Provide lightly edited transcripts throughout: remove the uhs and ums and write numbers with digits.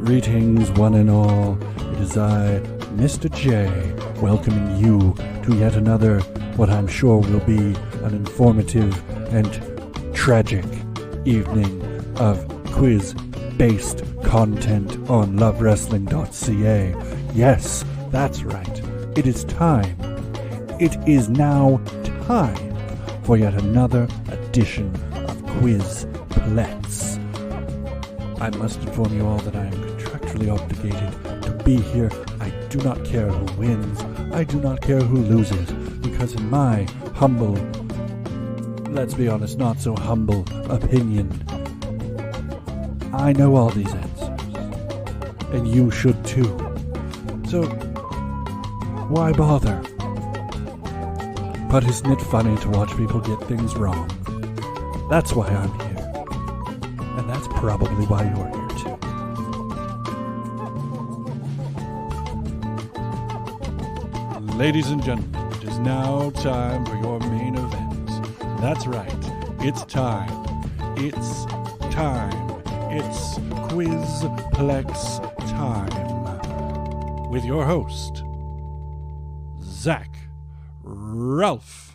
Greetings, one and all. It is I, Mr. J, welcoming you to yet another, what I'm sure will be an informative and tragic evening of quiz-based content on lovewrestling.ca. Yes, that's right. It is time. It is now time for yet another edition of Quizplex. I must inform you all that I am contractually obligated to be here. I do not care who wins. I do not care who loses. Because in my humble, let's be honest, not so humble opinion, I know all these answers. And you should too. So, why bother? But isn't it funny to watch people get things wrong? That's why I'm here. And that's probably why you're here too. Ladies and gentlemen, it is now time for your main event. That's right. It's time. It's time. It's Quizplex time. With your host, Zach Ralph.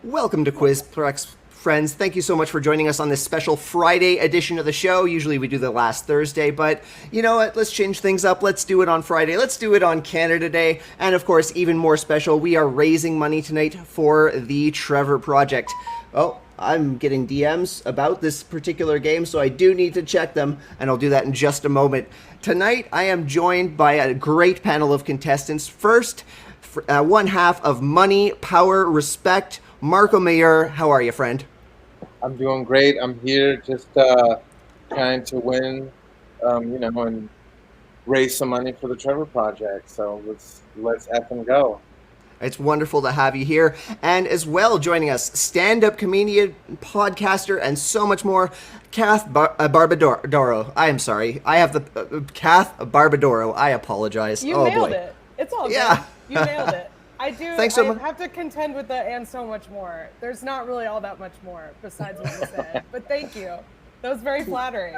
Welcome to Quizplex, friends. Thank you so much for joining us on this special Friday edition of the show. Usually we do the last Thursday, but you know what? Let's change things up. Let's do it on Friday. Let's do it on Canada Day. And of course, even more special, we are raising money tonight for the Trevor Project. Oh, I'm getting DMs about this particular game, so I do need to check them, and I'll do that in just a moment. Tonight, I am joined by a great panel of contestants. First, one half of Money, Power, Respect, Marco Mayur. How are you, friend? I'm doing great. I'm here just trying to win, and raise some money for the Trevor Project. So let's effing go. It's wonderful to have you here. And as well, joining us, stand-up comedian, podcaster, and so much more, Kath Barbadoro. I am sorry. I have the Kath Barbadoro. I apologize. You nailed it. It's all good. Yeah. You nailed it. I do. Thanks so much. I have to contend with the and so much more. There's not really all that much more besides what you said. But thank you. That was very flattering.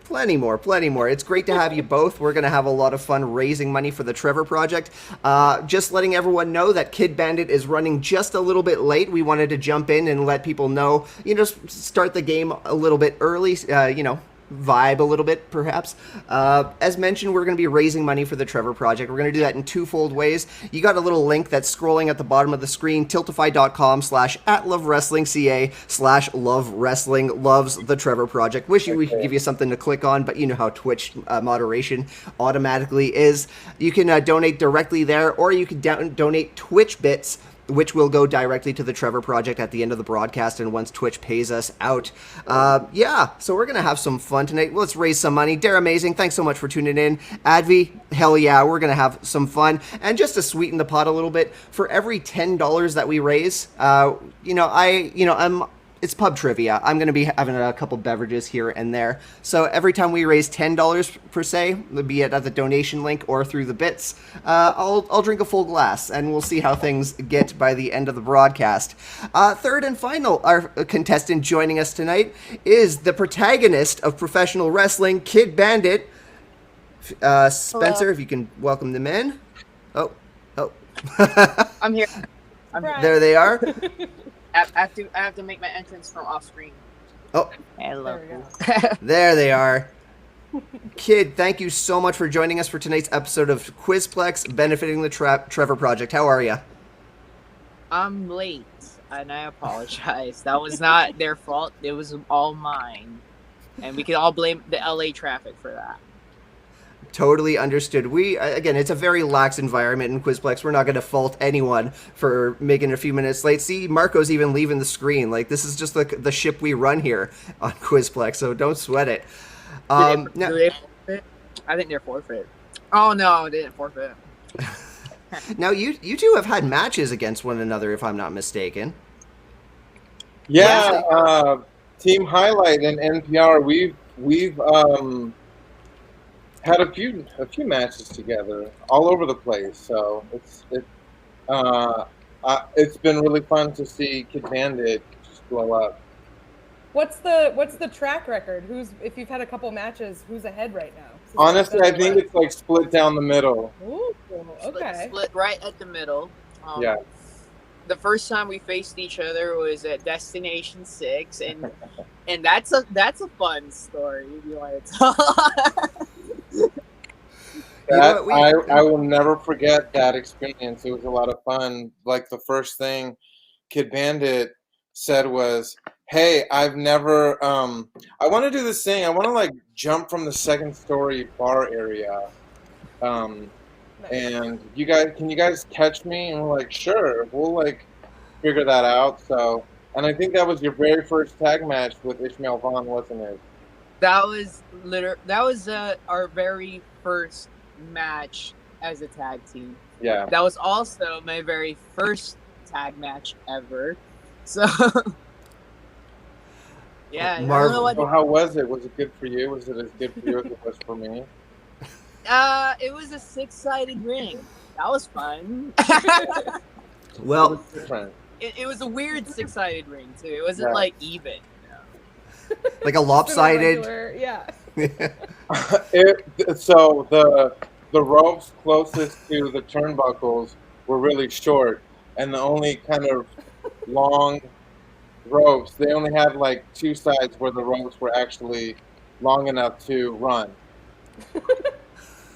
Plenty more. It's great to have you both. We're going to have a lot of fun raising money for the Trevor Project. Just letting everyone know that Kid Bandit is running just a little bit late. We wanted to jump in and let people know, start the game a little bit early, vibe a little bit, perhaps. As mentioned, we're going to be raising money for the Trevor Project. We're going to do that in twofold ways. You got a little link that's scrolling at the bottom of the screen, tiltify.com/@lovewrestlingca/lovewrestling loves the Trevor Project. Wish we could give you something to click on, but you know how Twitch moderation automatically is. You can donate directly there, or you can donate Twitch bits, which will go directly to the Trevor Project at the end of the broadcast and once Twitch pays us out. So we're going to have some fun tonight. Let's raise some money. Dare Amazing, thanks so much for tuning in. Advi, hell yeah, we're going to have some fun. And just to sweeten the pot a little bit, for every $10 that we raise, it's pub trivia. I'm going to be having a couple beverages here and there. So every time we raise $10 per se, be it at the donation link or through the bits, I'll drink a full glass, and we'll see how things get by the end of the broadcast. Third and final, our contestant joining us tonight is the protagonist of professional wrestling, Kid Bandit. Spencer, hello. If you can welcome them in. Oh. I'm here. There they are. I have to make my entrance from off screen. Oh, hello. There they are. Kid, thank you so much for joining us for tonight's episode of Quizplex, benefiting the Trevor Project. How are you? I'm late, and I apologize. That was not their fault. It was all mine, and we can all blame the LA traffic for that. Totally understood. Again, it's a very lax environment in Quizplex. We're not going to fault anyone for making it a few minutes late. See, Marco's even leaving the screen. Like, this is just the ship we run here on Quizplex, so don't sweat it. Do they forfeit? I think they're forfeit. Oh, no, they didn't forfeit. Now, you two have had matches against one another, if I'm not mistaken. Yeah, Team Highlight and NPR, we've had a few matches together all over the place. So it's been really fun to see Kid Bandit just blow up. What's the track record? If you've had a couple matches, who's ahead right now? Honestly, I think it's like split down the middle. Ooh, okay. Split right at the middle. Yeah. The first time we faced each other was at Destination 6, and that's a fun story if you want to tell. I will never forget that experience. It was a lot of fun. Like the first thing Kid Bandit said was, "Hey, I've never I want to do this thing. I want to like jump from the second story bar area. And can you guys catch me?" And we're like, "Sure, we'll like figure that out." So, and I think that was your very first tag match with Ishmael Vaughn, wasn't it? That was our very first match as a tag team. Yeah. That was also my very first tag match ever. So yeah, I don't know what. So how was it? Was it good for you? Was it as good for you as it was for me? It was a 6-sided ring. That was fun. Well, it was a weird 6-sided ring too. It wasn't like even. Like a lopsided. Yeah. So the ropes closest to the turnbuckles were really short, and the only kind of long ropes, they only had like two sides where the ropes were actually long enough to run.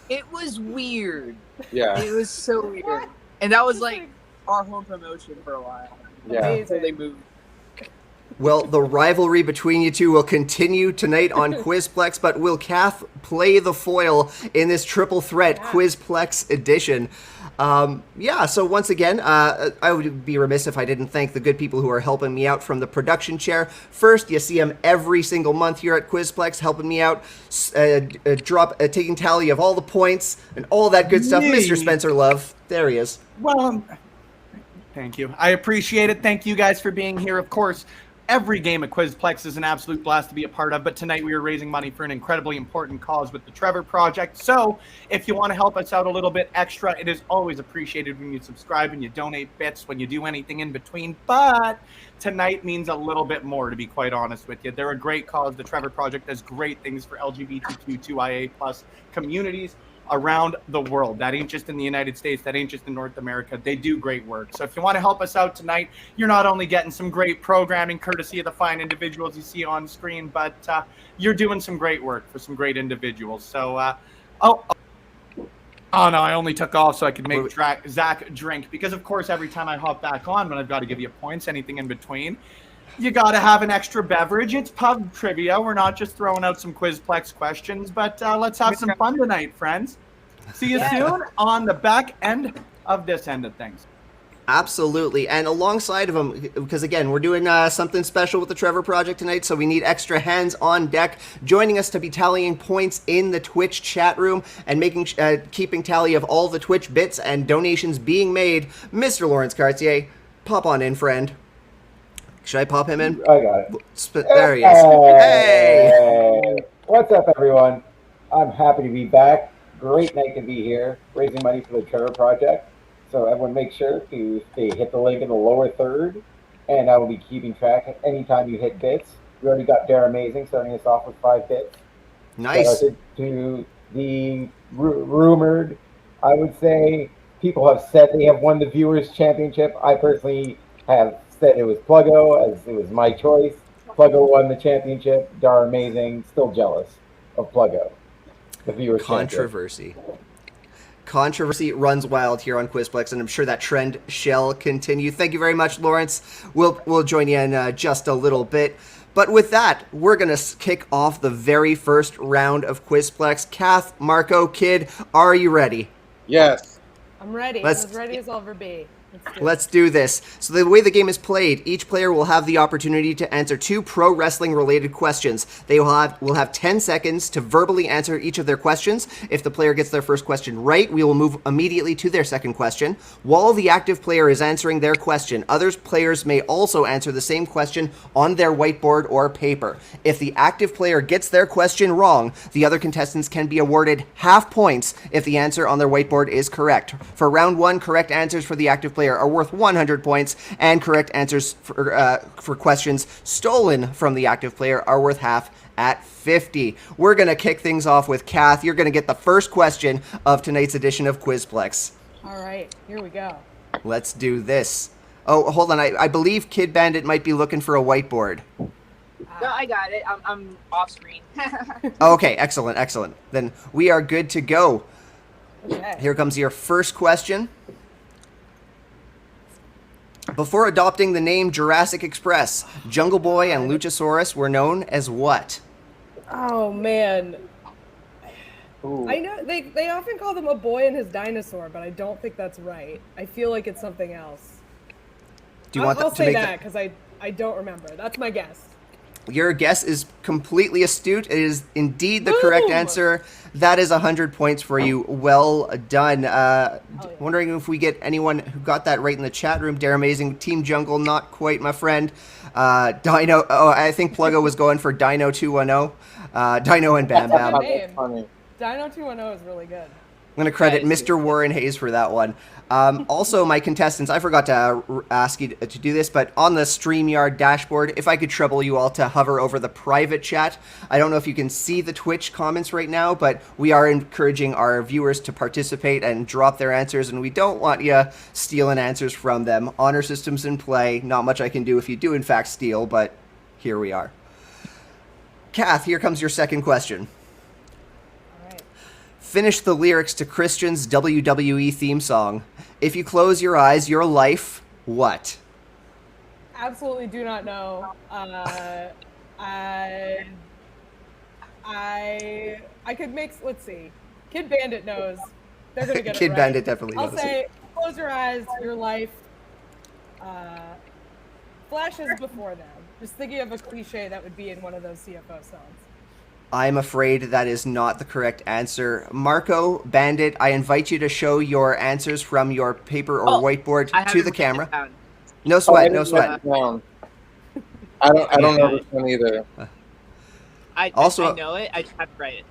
It was weird. Yeah. It was so weird. What? And that was like our home promotion for a while. Yeah. Until they moved. Well, the rivalry between you two will continue tonight on Quizplex, but will Kath play the foil in this triple threat Quizplex edition? So once again, I would be remiss if I didn't thank the good people who are helping me out from the production chair. First, you see them every single month here at Quizplex, helping me out, taking tally of all the points and all that good stuff. Mr. Spencer Love, there he is. Well, thank you. I appreciate it. Thank you guys for being here. Of course, every game at Quizplex is an absolute blast to be a part of, but tonight we are raising money for an incredibly important cause with the Trevor Project. So if you want to help us out a little bit extra, it is always appreciated when you subscribe and you donate bits, when you do anything in between. But tonight means a little bit more, to be quite honest with you. They're a great cause. The Trevor Project does great things for LGBTQ, 2IA+ communities around the world. That ain't just in the United States. That ain't just in North America. They do great work. So if you want to help us out tonight, you're not only getting some great programming courtesy of the fine individuals you see on screen, but you're doing some great work for some great individuals. So, oh no, I only took off so I could make Zach drink, because of course every time I hop back on, when I've got to give you points, anything in between, you got to have an extra beverage. It's pub trivia. We're not just throwing out some Quizplex questions, but let's have some fun tonight, friends. See you soon on the back end of this end of things. Absolutely. And alongside of him, because again, we're doing something special with the Trevor Project tonight, so we need extra hands on deck. Joining us to be tallying points in the Twitch chat room and keeping tally of all the Twitch bits and donations being made, Mr. Lawrence Cartier. Pop on in, friend. Should I pop him in? I got it. There he is. Hey! What's up, everyone? I'm happy to be back. Great night to be here, raising money for the Trevor Project. So everyone make sure to hit the link in the lower third, and I will be keeping track anytime you hit bits. We already got Dare Amazing starting us off with 5 bits. Nice. To the rumored, I would say, people have said they have won the Viewers' Championship. I personally have said it was Pluggo, as it was my choice. Pluggo won the championship. Dar Amazing, still jealous of Pluggo. The Viewers' Controversy. Controversy runs wild here on Quizplex, and I'm sure that trend shall continue. Thank you very much, Lawrence. We'll join you in just a little bit. But with that, we're going to kick off the very first round of Quizplex. Kath, Marco, Kid, are you ready? Yes. I'm ready. I'm as ready as I'll ever be. Let's do this. So the way the game is played, each player will have the opportunity to answer 2 pro wrestling related questions. They will have 10 seconds to verbally answer each of their questions. If the player gets their first question right, we will move immediately to their second question. While the active player is answering their question, other players may also answer the same question on their whiteboard or paper. If the active player gets their question wrong, the other contestants can be awarded half points if the answer on their whiteboard is correct. For round 1, correct answers for the active player player are worth 100 points, and correct answers for questions stolen from the active player are worth half at 50. We're going to kick things off with Kath. You're going to get the first question of tonight's edition of Quizplex. All right, here we go. Let's do this. Oh, hold on. I believe Kid Bandit might be looking for a whiteboard. No, I got it. I'm off screen. Okay, excellent. Then we are good to go. Okay. Here comes your first question. Before adopting the name Jurassic Express, Jungle Boy and Luchasaurus were known as what? Oh man, Ooh. I know they often call them a boy and his dinosaur, but I don't think that's right. I feel like it's something else. Do you want I'll to say make that because I don't remember. That's my guess. Your guess is completely astute. It is indeed the correct Boom! answer. That is 100 points for you. Well done. Yeah. Wondering if we get anyone who got that right in the chat room. Dare Amazing. Team Jungle, not quite, my friend. Dino. Oh, I think Pluggo was going for Dino 210. Dino and Bam That's a Bam. good I'm name. That's funny. Dino 210 is really good. going to credit That is Mr. Warren Hayes for that one. Also, my contestants, I forgot to ask you to do this, but on the StreamYard dashboard, if I could trouble you all to hover over the private chat. I don't know if you can see the Twitch comments right now, but we are encouraging our viewers to participate and drop their answers, and we don't want you stealing answers from them. Honor systems in play. Not much I can do if you do, in fact, steal, but here we are. Kath, here comes your second question. All right. Finish the lyrics to Christian's WWE theme song. If you close your eyes, your life, what? Absolutely do not know. I could make. Let's see. Kid Bandit knows. They're gonna get it Kid right. Bandit definitely I'll knows. say, close your eyes. Your life flashes before them. Just thinking of a cliche that would be in one of those CFO songs. I'm afraid that is not the correct answer. Marco, Bandit, I invite you to show your answers from your paper or whiteboard I to haven't the written camera. it down. No I sweat, no didn't write sweat. it down. I don't know this one either. I Also- know it. I just have to write it.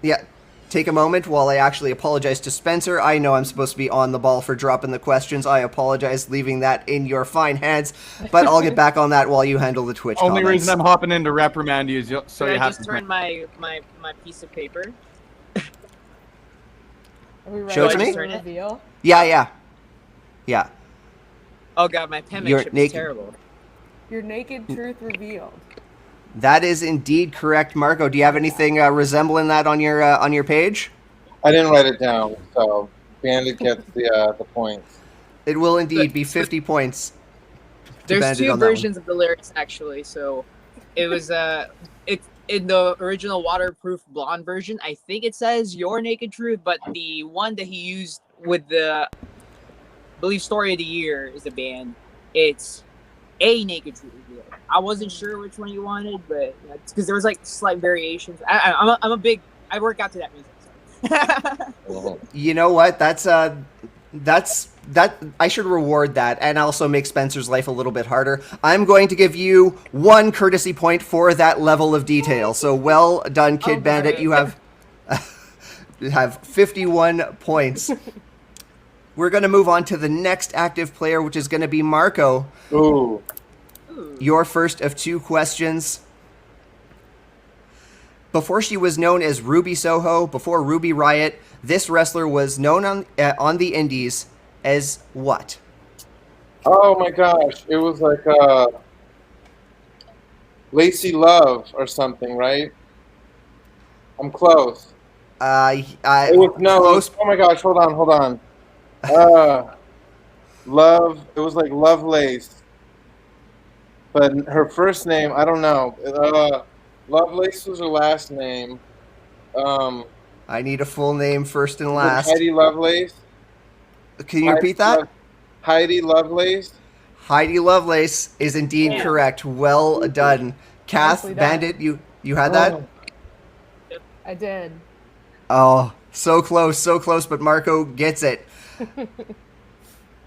Yeah, take a moment while I actually apologize to Spencer. I know I'm supposed to be on the ball for dropping the questions. I apologize, leaving that in your fine hands, but I'll get back on that while you handle the Twitch Only comments. reason I'm hopping in to reprimand you is so Did you I have just to. turn my piece of paper? Are we ready Show it to for me. the reveal? Yeah. Oh god, my You're penmanship naked. is terrible. Your naked truth revealed. That is indeed correct, Marco. Do you have anything resembling that on your page? I didn't write it down, so Bandit gets the points. It will indeed be 50 points. to There's Bandit two on that one. versions of the lyrics actually. So it was it's in the original waterproof blonde version. I think it says "Your Naked Truth," but the one that he used with the I believe Story of the Year is the band. It's A Naked Truth reveal. I wasn't sure which one you wanted, but because there was like slight variations. I'm a big. I work out to that music. So. You know what? That's I should reward that and also make Spencer's life a little bit harder. I'm going to give you 1 courtesy point for that level of detail. So well done, Kid Oh, Bandit. great. You have 51 points. We're going to move on to the next active player, which is going to be Marco. Ooh. Ooh. Your first of 2 questions. Before she was known as Ruby Soho, before Ruby Riott, this wrestler was known on the indies as what? Oh my gosh, it was like Lacey Love or something, right? I'm close. It was close. Oh my gosh, hold on. Love. It was like Lovelace, but her first name I don't know. Lovelace was her last name. I need a full name first and Was it last. Heidi Lovelace. Can you repeat that? Heidi Lovelace. Heidi Lovelace is indeed Yeah. correct. Well done. Kath, Nicely done. Bandit, you had that? Oh. I did. Oh, so close, but Marco gets it.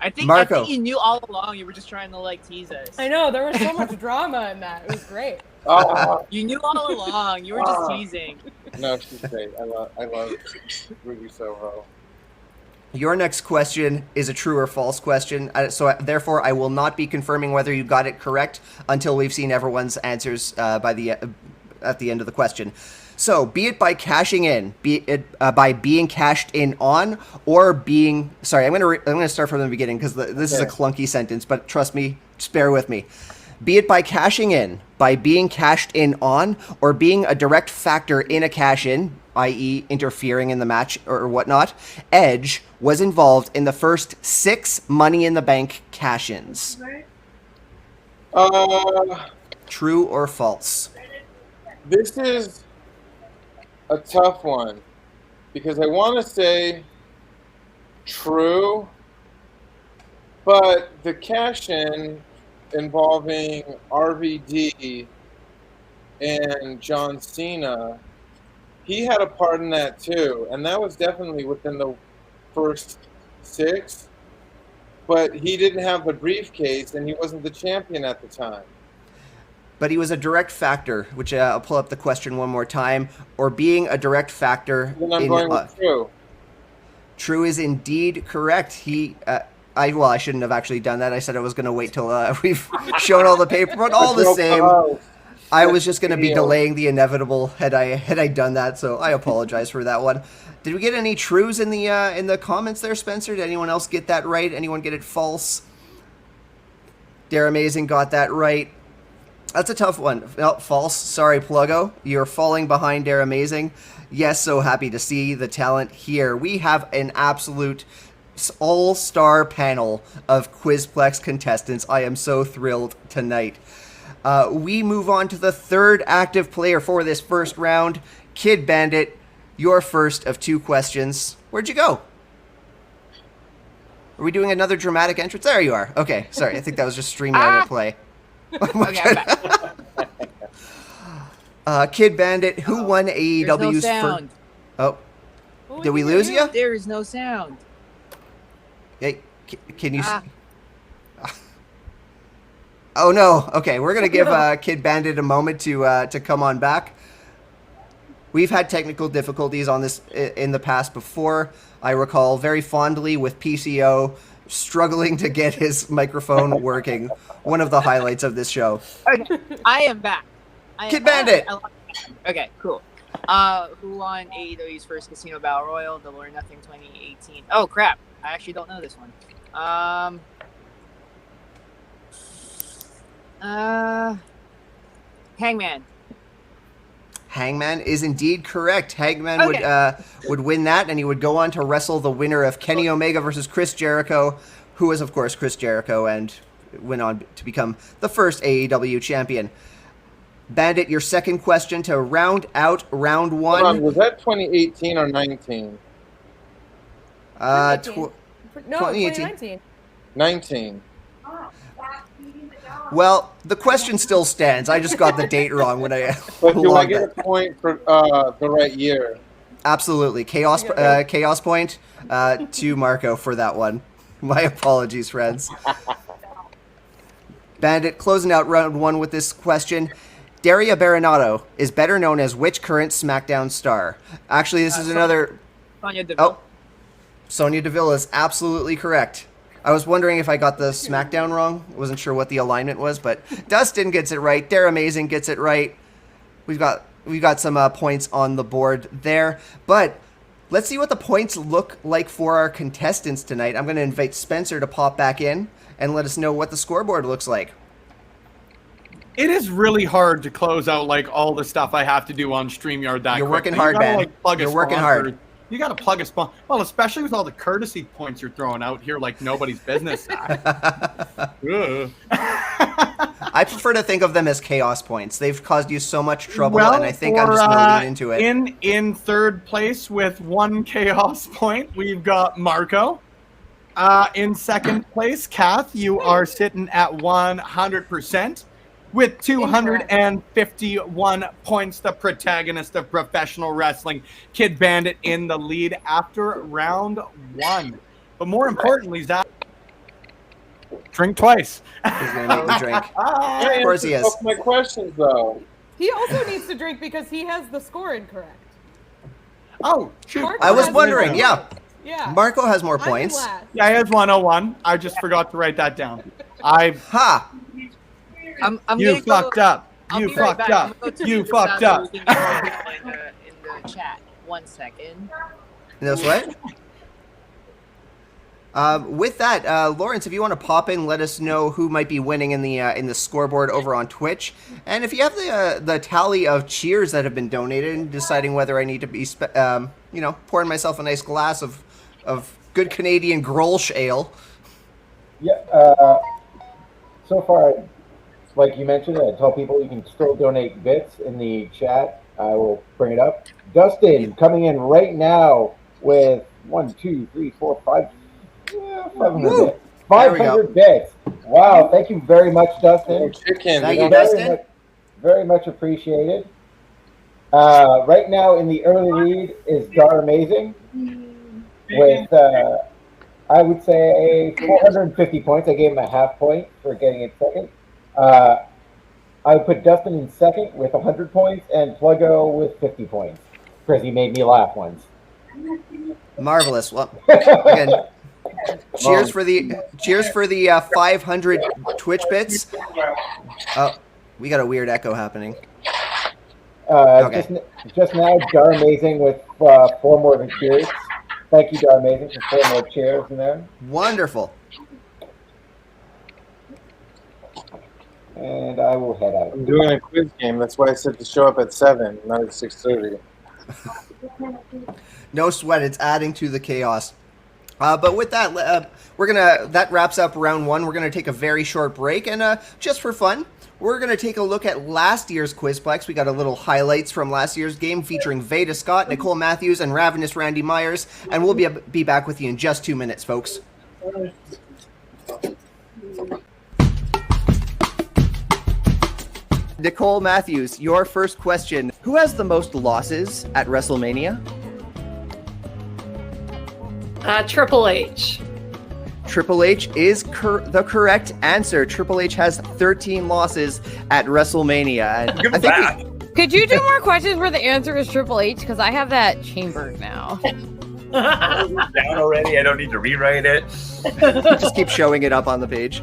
I think Marco. you knew all along. You were just trying to like tease us. I know there was so much drama in that. It was great. Oh, You knew all along. You were just teasing. no, she's great. I love Ruby Soho. Your next question is a true or false question, therefore I will not be confirming whether you got it correct until we've seen everyone's answers at the end of the question. So, be it by cashing in, be it by being cashed in on, or being... Sorry, I'm gonna start from the beginning because this is a clunky sentence, but trust me, just bear with me. Be it by cashing in, by being cashed in on, or being a direct factor in a cash-in, i.e. interfering in the match or whatnot, Edge was involved in the first 6 Money in the Bank cash-ins. True or false? This is a tough one because I want to say true, but the cash-in involving RVD and John Cena, he had a part in that too, and that was definitely within the first 6, but he didn't have the briefcase and he wasn't the champion at the time. But he was a direct factor, which I'll pull up the question one more time, or being a direct factor. Then I'm going with true. True is indeed correct. I shouldn't have actually done that. I said I was going to wait till we've shown all the paper, but all the same, I was just going to be delaying the inevitable had I done that. So I apologize for that one. Did we get any trues in the comments there, Spencer? Did anyone else get that right? Anyone get it false? Dare Amazing got that right. That's a tough one. Oh, false. Sorry, Pluggo. You're falling behind Dare Amazing. Yes, so happy to see the talent here. We have an absolute all-star panel of Quizplex contestants. I am so thrilled tonight. We move on to the third active player for this first round. Kid Bandit, your first of 2 questions. Where'd you go? Are we doing another dramatic entrance? There you are. Okay, sorry. I think that was just StreamYard at play. Okay, I'm back. Kid Bandit, who won AEW's sound. Oh, did we lose you? There is no sound. Hey, can you? Oh no. Okay, we're gonna give Kid Bandit a moment to come on back. We've had technical difficulties on this in the past before. I recall very fondly with PCO struggling to get his microphone working. One of the highlights of this show. Okay, I am back. Kid Bandit! Okay, cool. Who won AEW's first Casino Battle Royal, Double or Nothing 2018? Oh, crap. I actually don't know this one. Hangman. Hangman is indeed correct. Hangman would win that, and he would go on to wrestle the winner of Kenny Omega versus Chris Jericho, who was, of course, Chris Jericho, and went on to become the first AEW champion. Bandit, your second question to round out round 1. Hold on, was that 2018 or 19? 2018. 19. Well, the question still stands. I just got the date wrong when I. But do I get a point for the right year? Absolutely, chaos point to Marco for that one. My apologies, friends. Bandit, closing out round 1 with this question. Daria Baronato is better known as which current SmackDown star? Actually, this is another... Sonya Deville. Oh, Sonya Deville is absolutely correct. I was wondering if I got the SmackDown wrong. I wasn't sure what the alignment was, but Dustin gets it right. Dare Amazing gets it right. We've got some points on the board there. But let's see what the points look like for our contestants tonight. I'm going to invite Spencer to pop back in and let us know what the scoreboard looks like. It is really hard to close out like all the stuff I have to do on StreamYard that You're working quickly. hard, You gotta, man. You're working hard. You got to plug a spawn. Well, especially with all the courtesy points you're throwing out here like nobody's business. I prefer to think of them as chaos points. They've caused you so much trouble, and I think I'm just going to lean into it. In third place with 1 chaos point, we've got Marco. In second place, Kath, you are sitting at 100%. With 251 points, the protagonist of professional wrestling, Kid Bandit, in the lead after round 1. But more importantly, Zach, drink twice. He's going to need the drink. Of course he is. My questions, though. He also needs to drink because he has the score incorrect. Oh, shoot. Marco I was has wondering, the- yeah. Yeah. Marco has more I'm in points. last. Yeah, I had 101. I just forgot to write that down. Ha! I'm You gonna go, fucked up. I'll You be right fucked back. up. I'm gonna go to You the fucked so up. we can get more people in the chat. 1 second. That's what? With that, Lawrence, if you want to pop in, let us know who might be winning in the scoreboard over on Twitch, and if you have the tally of cheers that have been donated, and deciding whether I need to be pouring myself a nice glass of good Canadian Grolsch ale. Yeah. So far, like you mentioned, I tell people you can still donate bits in the chat. I will bring it up. Dustin coming in right now with 500 bits. 500 bits. Wow, thank you very much, Dustin. Chicken. Thank you, Dustin. Very much appreciated. Right now in the early lead is Dar Amazing with, I would say, 450 points. I gave him a half point for getting it second. I would put Dustin in second with 100 points and Pluggo with 50 points because he made me laugh once. Marvelous. Well, again, cheers for the 500 Twitch bits. Oh, we got a weird echo happening. Okay. Just now, Dar Amazing with 4 more cheers. Thank you, Dar Amazing, for 4 more cheers in there. Wonderful. And I will head out. I'm doing a quiz game. That's why I said to show up at 7, not at 6:30. No sweat. It's adding to the chaos. But with that, that wraps up round 1. We're gonna take a very short break, and just for fun, we're gonna take a look at last year's Quizplex. We got a little highlights from last year's game featuring Veda Scott, Nicole Matthews, and Ravenous Randy Myers, and we'll be back with you in just 2 minutes, folks. Nicole Matthews, your first question. Who has the most losses at WrestleMania? Triple H. Triple H is the correct answer. Triple H has 13 losses at WrestleMania. Give it back. Could you do more questions where the answer is Triple H? Because I have that chambered now. Down already. I don't need to rewrite it. Just keep showing it up on the page.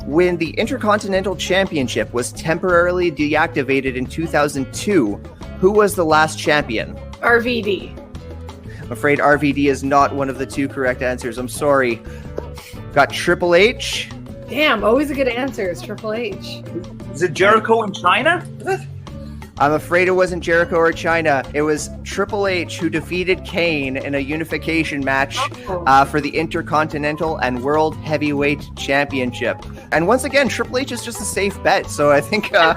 When the Intercontinental Championship was temporarily deactivated in 2002, who was the last champion? RVD. I'm afraid RVD is not one of the 2 correct answers. I'm sorry. Got Triple H. Damn, always a good answer. It's Triple H. Is it Jericho in China? I'm afraid it wasn't Jericho or China. It was Triple H who defeated Kane in a unification match for the Intercontinental and World Heavyweight Championship. And once again, Triple H is just a safe bet. So I think I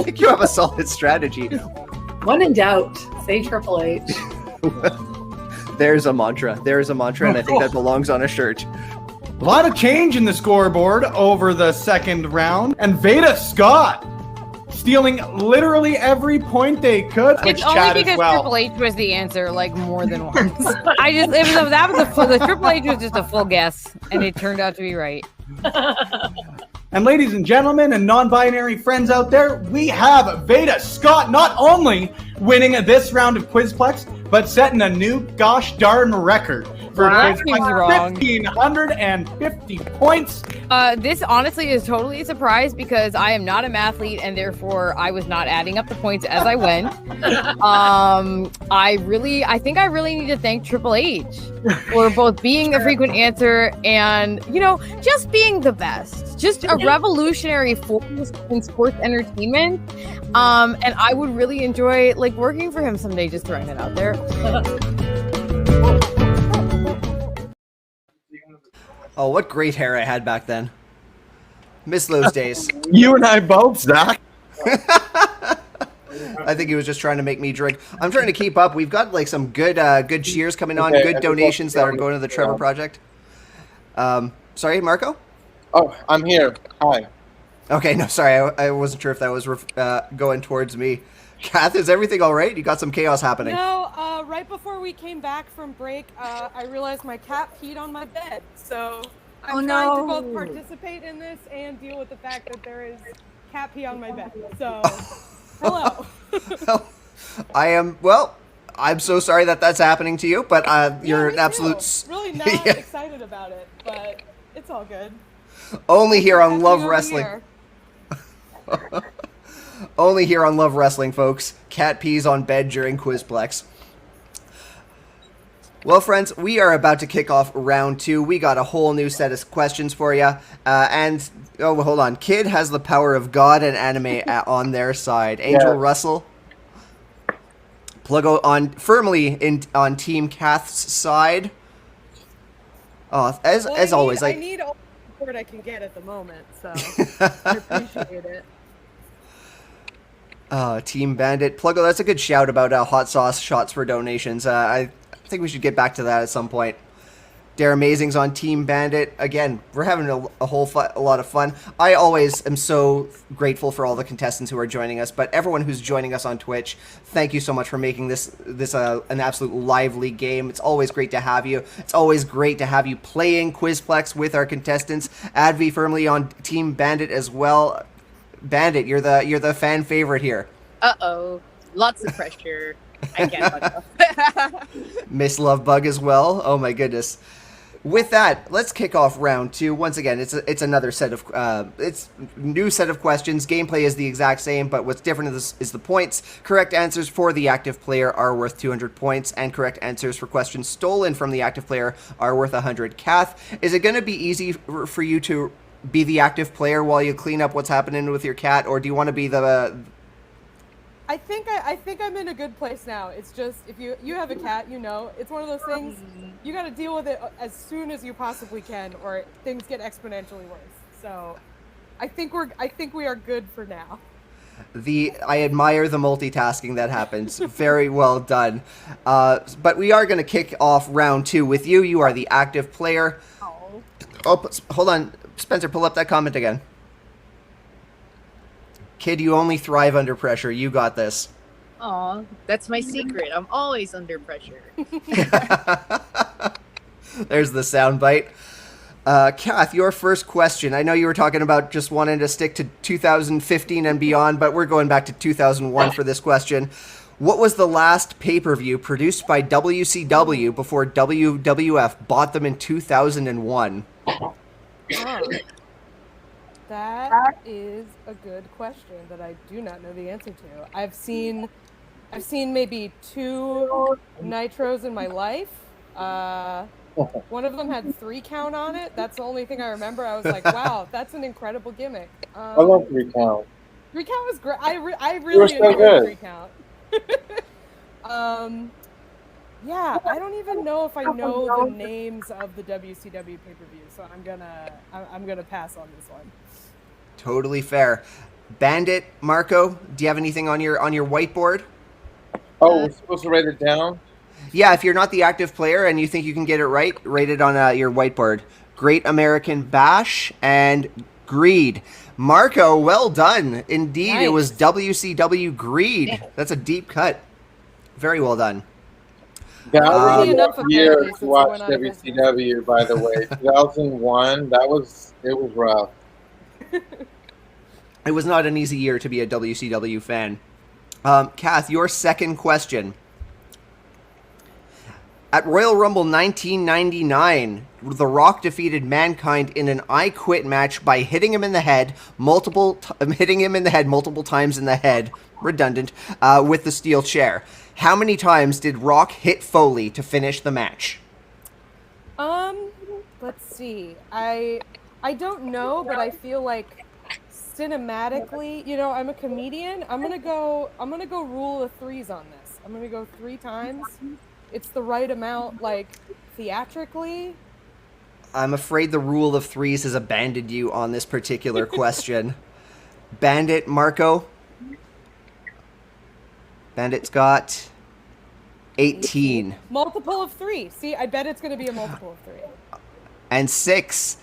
think you have a solid strategy. When in doubt, say Triple H. There's a mantra, and I think that belongs on a shirt. A lot of change in the scoreboard over the second round, and Veda Scott stealing literally every point they could. It's only because Triple H was the answer, like, more than once. The Triple H was just a full guess, and it turned out to be right. And ladies and gentlemen and non-binary friends out there, we have Veda Scott not only winning this round of Quizplex, but setting a new gosh darn record for Quizplex, 1,550 points. This honestly is totally a surprise because I am not a mathlete and therefore I was not adding up the points as I went. I think I really need to thank Triple H for both being a frequent answer and, just being the best. Just a revolutionary force in sports entertainment. And I would really enjoy working for him someday, just throwing it out there. Oh, what great hair I had back then. Miss those days. You and I both, Zach. I think he was just trying to make me drink. I'm trying to keep up. We've got some good cheers coming on, good donations that are going to the Trevor Project. Sorry, Marco? Oh, I'm here. Hi. Okay, no, sorry. I wasn't sure if that was going towards me. Kath, is everything all right? You got some chaos happening. No, right before we came back from break, I realized my cat peed on my bed. So I'm trying to both participate in this and deal with the fact that there is cat pee on my bed. So, hello. I'm so sorry that that's happening to you, but you're an me absolute... too. Really not excited about it, but it's all good. Only here on Love Over Wrestling. here. Only here on Love Wrestling, folks. Cat pees on bed during Quizplex. Well, friends, we are about to kick off round 2. We got a whole new set of questions for you. Oh, hold on. Kid has the power of God and anime on their side. Angel Russell, Pluggo on on Team Kath's side. Oh, as always, I need all the support I can get at the moment, so I appreciate it. Team Bandit. Pluggo, that's a good shout about hot sauce shots for donations. I think we should get back to that at some point. Dare Amazing's on Team Bandit. Again, we're having a lot of fun. I always am so grateful for all the contestants who are joining us, but everyone who's joining us on Twitch, thank you so much for making this an absolute lively game. It's always great to have you. It's always great to have you playing Quizplex with our contestants. Advi firmly on Team Bandit as well. Bandit, you're the fan favorite here. Uh-oh. Lots of pressure. I can't fuck up. Miss Lovebug as well. Oh my goodness. With that, let's kick off round 2. Once again, it's another set of new set of questions. Gameplay is the exact same, but what's different is the points. Correct answers for the active player are worth 200 points, and correct answers for questions stolen from the active player are worth 100. Kath, is it going to be easy for you to be the active player while you clean up what's happening with your cat, or do you want to be the... I think I'm in a good place now. It's just, if you have a cat, it's one of those things, you got to deal with it as soon as you possibly can, or things get exponentially worse. So, I think we are good for now. I admire the multitasking that happens. Very well done. But we are going to kick off round 2 with you. You are the active player. Oh, hold on. Spencer, pull up that comment again. Kid, you only thrive under pressure. You got this. Aw, that's my secret. I'm always under pressure. There's the soundbite. Kath, your first question. I know you were talking about just wanting to stick to 2015 and beyond, but we're going back to 2001 for this question. What was the last pay-per-view produced by WCW before WWF bought them in 2001? Oh, that is a good question that I do not know the answer to. I've seen maybe 2 Nitros in my life. One of them had 3 count on it. That's the only thing I remember. I was like, wow, that's an incredible gimmick. I love 3 count. 3 count was great. I really enjoyed 3 count. Yeah, I don't even know if I know the names of the WCW pay-per-view, so I'm gonna pass on this one. Totally fair. Bandit, Marco, do you have anything on your whiteboard? Oh, we're supposed to write it down? Yeah, if you're not the active player and you think you can get it right, write it on your whiteboard. Great American Bash and Greed. Marco, well done. Indeed, nice. It was WCW Greed. That's a deep cut. Very well done. That was a rough year to watch WCW, by the way. 2001, it was rough. It was not an easy year to be a WCW fan. Kath, your second question. At Royal Rumble 1999, The Rock defeated Mankind in an I Quit match by hitting him in the head multiple times in the head, redundant, with the steel chair. How many times did Rock hit Foley to finish the match? Let's see. I don't know, but I feel like cinematically, I'm a comedian. I'm gonna go rule of 3s on this. I'm gonna go 3 times. It's the right amount, like, theatrically. I'm afraid the rule of 3s has abandoned you on this particular question. Bandit, Marco? Bandit's got 18. Multiple of 3. See, I bet it's going to be a multiple of 3. And 6.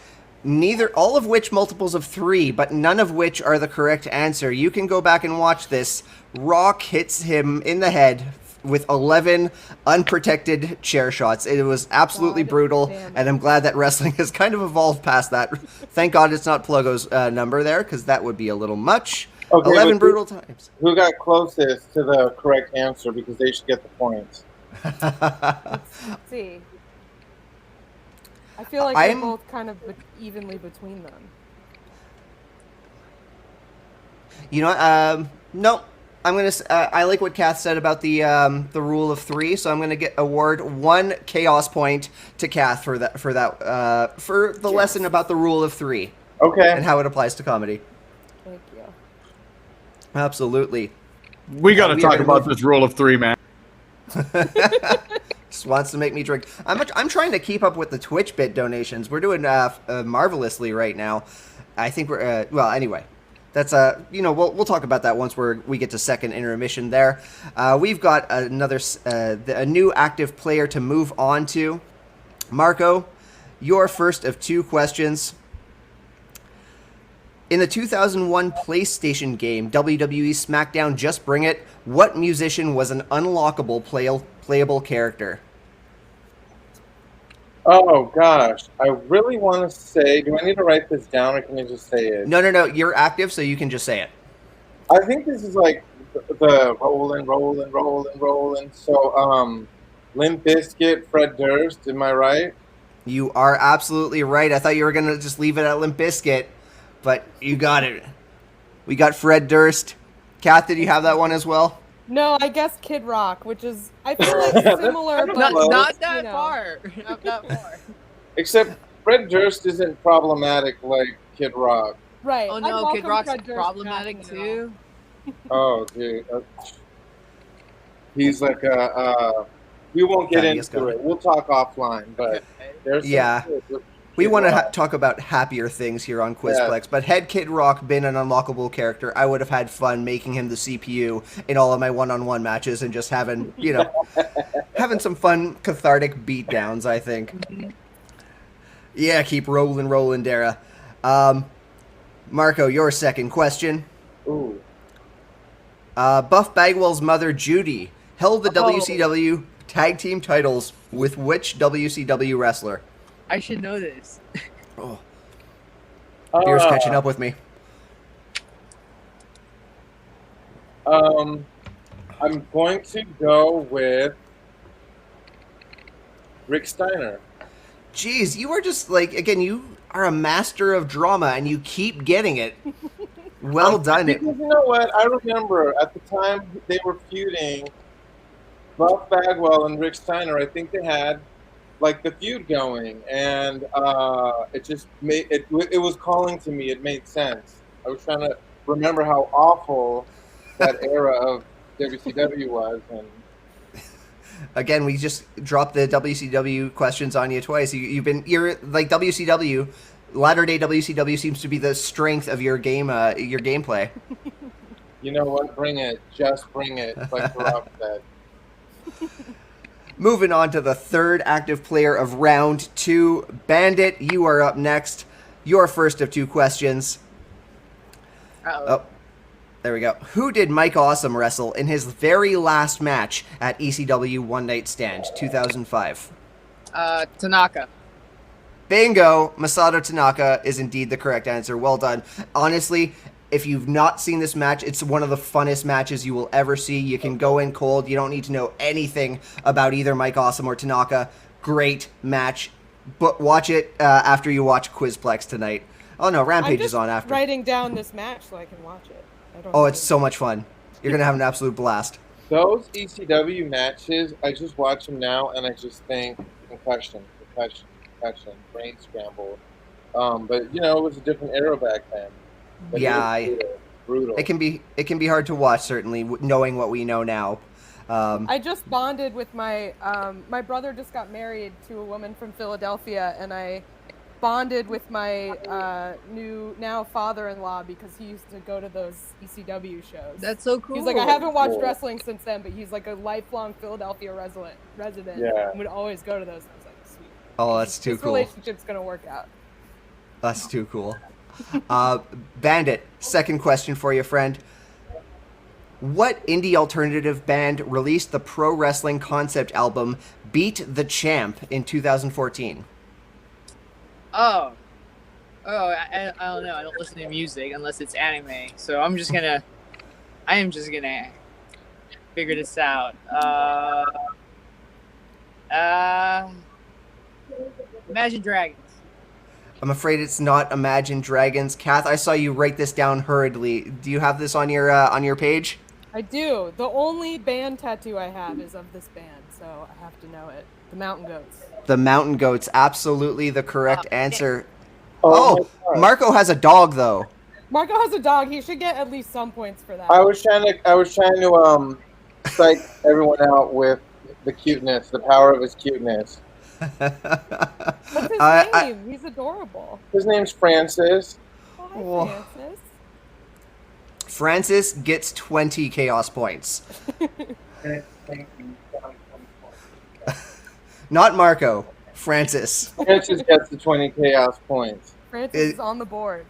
All of which multiples of 3, but none of which are the correct answer. You can go back and watch this. Rock hits him in the head with 11 unprotected chair shots. It was absolutely brutal, and I'm glad that wrestling has kind of evolved past that. Thank God it's not Pluggo's number there, because that would be a little much. Okay, 11 but brutal times. Who got closest to the correct answer because they should get the points? Let's see. I feel like they're both kind of evenly between them. You know what? Nope. I'm gonna. I like what Kath said about the rule of 3, so I'm gonna award 1 chaos point to Kath for the lesson about the rule of 3. Okay. And how it applies to comedy. Thank you. Absolutely. We got to talk about this rule of 3, man. Just wants to make me drink. I'm trying to keep up with the Twitch bit donations. We're doing marvelously right now. I think we're well. Anyway, that's we'll talk about that once we get to second intermission. There, we've got a new active player to move on to. Marco, your first of 2 questions. In the 2001 PlayStation game WWE SmackDown Just Bring It, what musician was an unlockable playable character? Oh, gosh. I really want to say... Do I need to write this down, or can you just say it? No. You're active, so you can just say it. I think this is like the rolling. So, Limp Bizkit, Fred Durst. Am I right? You are absolutely right. I thought you were going to just leave it at Limp Bizkit, but you got it. We got Fred Durst. Kath, did you have that one as well? No, I guess Kid Rock, which is, I feel like similar, but not that far. Not that far. Except Fred Durst isn't problematic like Kid Rock. Right. Oh no, Kid Rock's problematic too. Oh, dude. He's like we won't get into it. We'll talk offline, but there's we want to talk about happier things here on Quizplex, but had Kid Rock been an unlockable character, I would have had fun making him the CPU in all of my one-on-one matches and just having, having some fun cathartic beatdowns, I think. Yeah, keep rolling, Dara. Marco, your second question. Ooh. Buff Bagwell's mother, Judy, held the WCW tag team titles with which WCW wrestler? I should know this. Oh. Beer's catching up with me. I'm going to go with Rick Steiner. Jeez, you are just you are a master of drama and you keep getting it. Well done. Because you know what? I remember at the time they were feuding, Buff Bagwell and Rick Steiner. I think they had the feud going, and it just made it was calling to me. It made sense. I was trying to remember how awful that era of WCW was, and again, we just dropped the WCW questions on you twice. You're like WCW. Latter day WCW seems to be the strength of your gameplay. You know what? Bring it. Just bring it, like The Rock said. Moving on to the third active player of round 2. Bandit, you are up next. Your first of 2 questions. Oh, there we go. Who did Mike Awesome wrestle in his very last match at ECW One Night Stand 2005? Tanaka. Bingo! Masato Tanaka is indeed the correct answer. Well done. Honestly, if you've not seen this match, it's one of the funnest matches you will ever see. You can go in cold. You don't need to know anything about either Mike Awesome or Tanaka. Great match. But watch it after you watch Quizplex tonight. Oh no, Rampage is on after. I'm writing down this match so I can watch it. It's so much fun. You're going to have an absolute blast. Those ECW matches, I just watch them now and I just think concussion, brain scramble. But it was a different era back then. But yeah, brutal. It can be hard to watch, certainly, knowing what we know now. I just bonded with my my brother just got married to a woman from Philadelphia, and I bonded with my new now father-in-law because he used to go to those ECW shows. That's so cool. He's like, I haven't watched wrestling since then, but he's like a lifelong Philadelphia resident. Yeah. And would always go to those. I was like, sweet. Oh, that's too cool. This relationship's gonna work out. That's too cool. Bandit, second question for you, friend. What indie alternative band released the pro wrestling concept album Beat the Champ in 2014? Oh. Oh, I don't know. I don't listen to music unless it's anime. So I am just gonna figure this out. Imagine Dragons. I'm afraid it's not Imagine Dragons. Kath, I saw you write this down hurriedly. Do you have this on your page? I do. The only band tattoo I have is of this band, so I have to know it. The Mountain Goats. The Mountain Goats, absolutely the correct answer. Oh, Oh, Marco has a dog though. Marco has a dog. He should get at least some points for that. I was trying to psych everyone out with the cuteness, the power of his cuteness. What's his name? He's adorable. His name's Francis. Oh, hi, Francis. Francis gets 20 chaos points. Not Marco. Francis. Francis gets the 20 chaos points. Francis is on the board.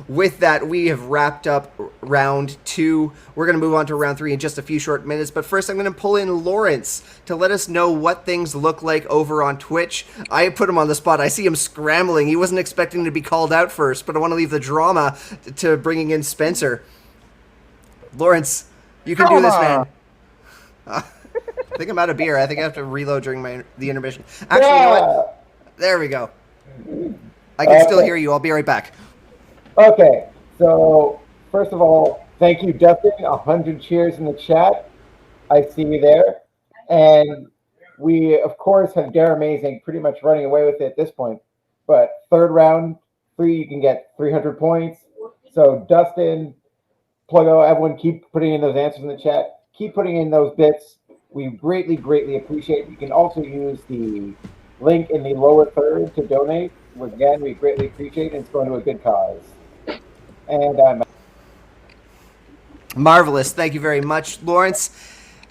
With that, we have wrapped up round 2. We're going to move on to round 3 in just a few short minutes. But first, I'm going to pull in Lawrence to let us know what things look like over on Twitch. I put him on the spot. I see him scrambling. He wasn't expecting to be called out first, but I want to leave the drama to bringing in Spencer. Lawrence, you can do this, man. I think I'm out of beer. I think I have to reload during the intermission. Actually, you know what? There we go. I can still hear you. I'll be right back. Okay, so first of all, thank you, Dustin. 100 cheers in the chat. I see you there. And we, of course, have Dare Amazing pretty much running away with it at this point. But third round, you can get 300 points. So Dustin, Pluggo, everyone keep putting in those answers in the chat. Keep putting in those bits. We greatly, greatly appreciate it. You can also use the link in the lower third to donate. Again, we greatly appreciate it. It's going to a good cause. And I'm marvelous. Thank you very much, Lawrence.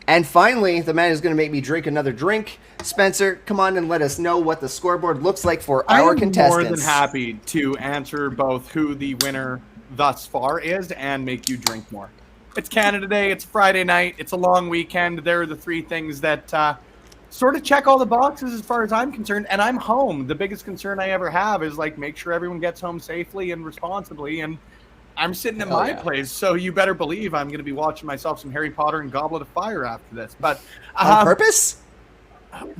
And finally, the man who's going to make me drink another drink, Spencer, come on and let us know what the scoreboard looks like for our contestants. I'm more than happy to answer both who the winner thus far is and make you drink more. It's Canada Day. It's Friday night. It's a long weekend. There are the 3 things that sort of check all the boxes as far as I'm concerned, and I'm home. The biggest concern I ever have is make sure everyone gets home safely and responsibly, and I'm sitting at my place, so you better believe I'm going to be watching myself some Harry Potter and Goblet of Fire after this. But on purpose?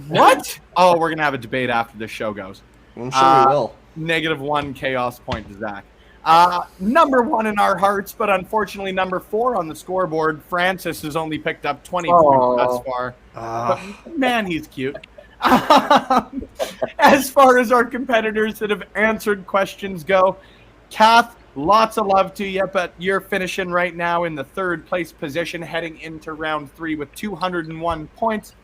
What? Oh, we're going to have a debate after this show goes. I'm sure we will. -1 chaos point to Zach. Number 1 in our hearts, but unfortunately number 4 on the scoreboard. Francis has only picked up 20 points thus far. But man, he's cute. As far as our competitors that have answered questions go, Kath, lots of love to you, but you're finishing right now in the 3rd place position, heading into round 3 with 201 points.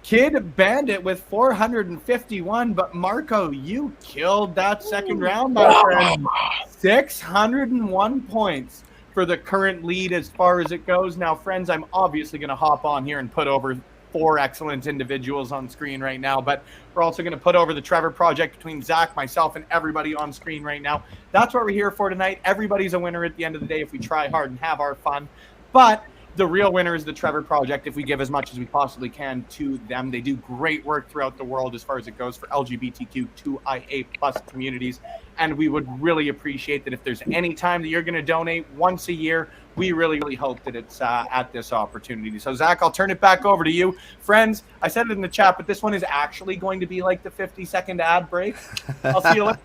Kid Bandit with 451, but Marco, you killed that second round, my friend. 601 points for the current lead as far as it goes. Now, friends, I'm obviously going to hop on here and put over 4 excellent individuals on screen right now, but we're also going to put over the Trevor Project between Zach, myself, and everybody on screen right now. That's what we're here for tonight. Everybody's a winner at the end of the day if we try hard and have our fun. But the real winner is the Trevor Project if we give as much as we possibly can to them. They do great work throughout the world as far as it goes for LGBTQ2IA+ communities. And we would really appreciate that if there's any time that you're going to donate once a year, we really, really hope that it's at this opportunity. So, Zach, I'll turn it back over to you. Friends, I said it in the chat, but this one is actually going to be like the 50-second ad break. I'll see you later.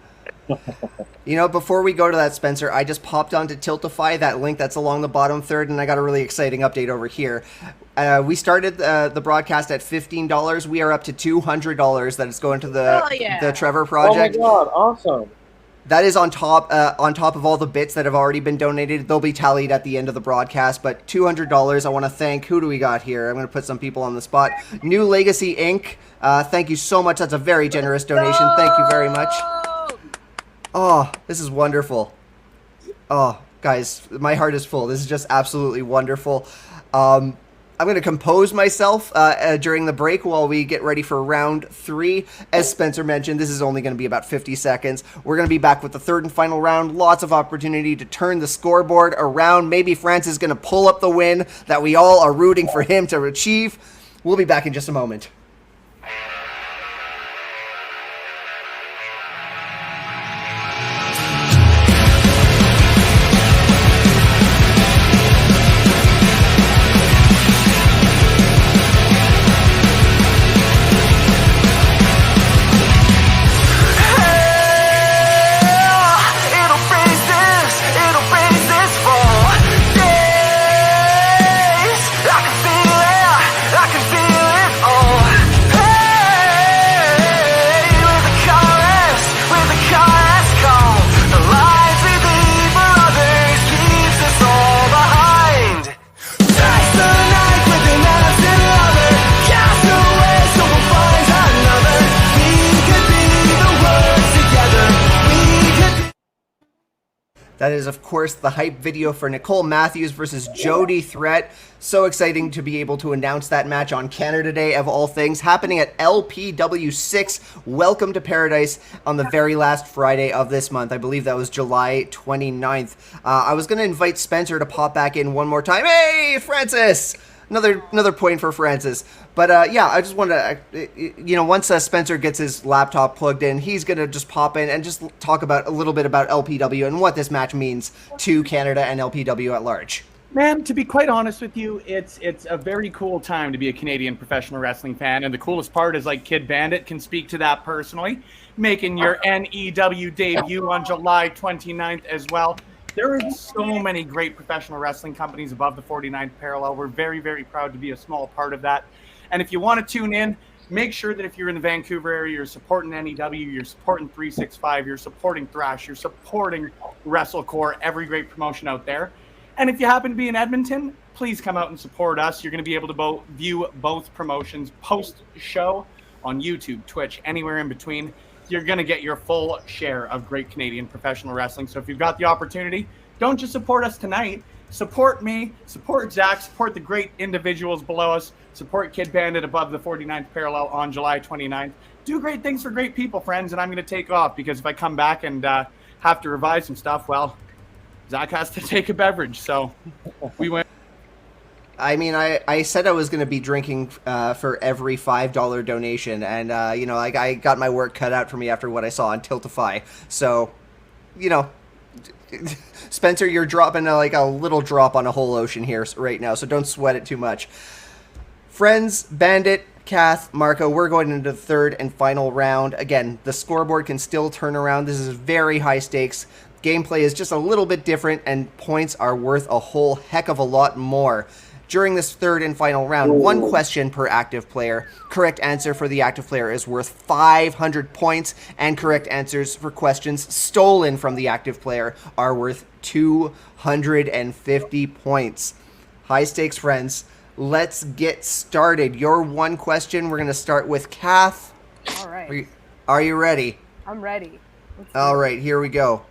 You know, before we go to that, Spencer, I just popped onto Tiltify, that link that's along the bottom third, and I got a really exciting update over here. We started the broadcast at $15. We are up to $200 that is going to the Trevor Project. Oh my god, awesome. That is on top of all the bits that have already been donated. They'll be tallied at the end of the broadcast, but $200. I want to thank, who do we got here? I'm going to put some people on the spot. New Legacy Inc. Thank you so much. That's a very generous donation. Thank you very much. Oh, this is wonderful. Oh, guys, my heart is full. This is just absolutely wonderful. I'm going to compose myself during the break while we get ready for round 3. As Spencer mentioned, this is only going to be about 50 seconds. We're going to be back with the 3rd and final round. Lots of opportunity to turn the scoreboard around. Maybe France is going to pull up the win that we all are rooting for him to achieve. We'll be back in just a moment. That is, of course, the hype video for Nicole Matthews versus Jody Threat. So exciting to be able to announce that match on Canada Day, of all things, happening at LPW 6. Welcome to Paradise on the very last Friday of this month. I believe that was July 29th. I was going to invite Spencer to pop back in one more time. Hey, Francis! Another point for Francis. But yeah, I just wanted to, once Spencer gets his laptop plugged in, he's going to just pop in and just talk about a little bit about LPW and what this match means to Canada and LPW at large. Man, to be quite honest with you, it's a very cool time to be a Canadian professional wrestling fan. And the coolest part is, like, Kid Bandit can speak to that personally, making your NEW debut on July 29th as well. There are so many great professional wrestling companies above the 49th parallel. We're very, very proud to be a small part of that. And if you want to tune in, make sure that if you're in the Vancouver area, you're supporting NEW, you're supporting 365, you're supporting Thrash, you're supporting WrestleCore, every great promotion out there. And if you happen to be in Edmonton, please come out and support us. You're going to be able to view both promotions post-show on YouTube, Twitch, anywhere in between. You're going to get your full share of great Canadian professional wrestling. So if you've got the opportunity, don't just support us tonight. Support me, support Zach, support the great individuals below us, support Kid Bandit above the 49th parallel on July 29th. Do great things for great people, friends, and I'm going to take off because if I come back and have to revise some stuff, well, Zach has to take a beverage, so we went. I mean, I said I was going to be drinking for every $5 donation, and, I got my work cut out for me after what I saw on Tiltify. So, Spencer, you're dropping a little drop on a whole ocean here right now, so don't sweat it too much. Friends, Bandit, Kath, Marco, we're going into the third and final round. Again, the scoreboard can still turn around. This is very high stakes. Gameplay is just a little bit different, and points are worth a whole heck of a lot more. During this third and final round, one question per active player. Correct answer for the active player is worth 500 points, and correct answers for questions stolen from the active player are worth 250 points. High stakes, friends. Let's get started. Your one question, we're going to start with Kath. All right. Are you ready? I'm ready. All right, here we go.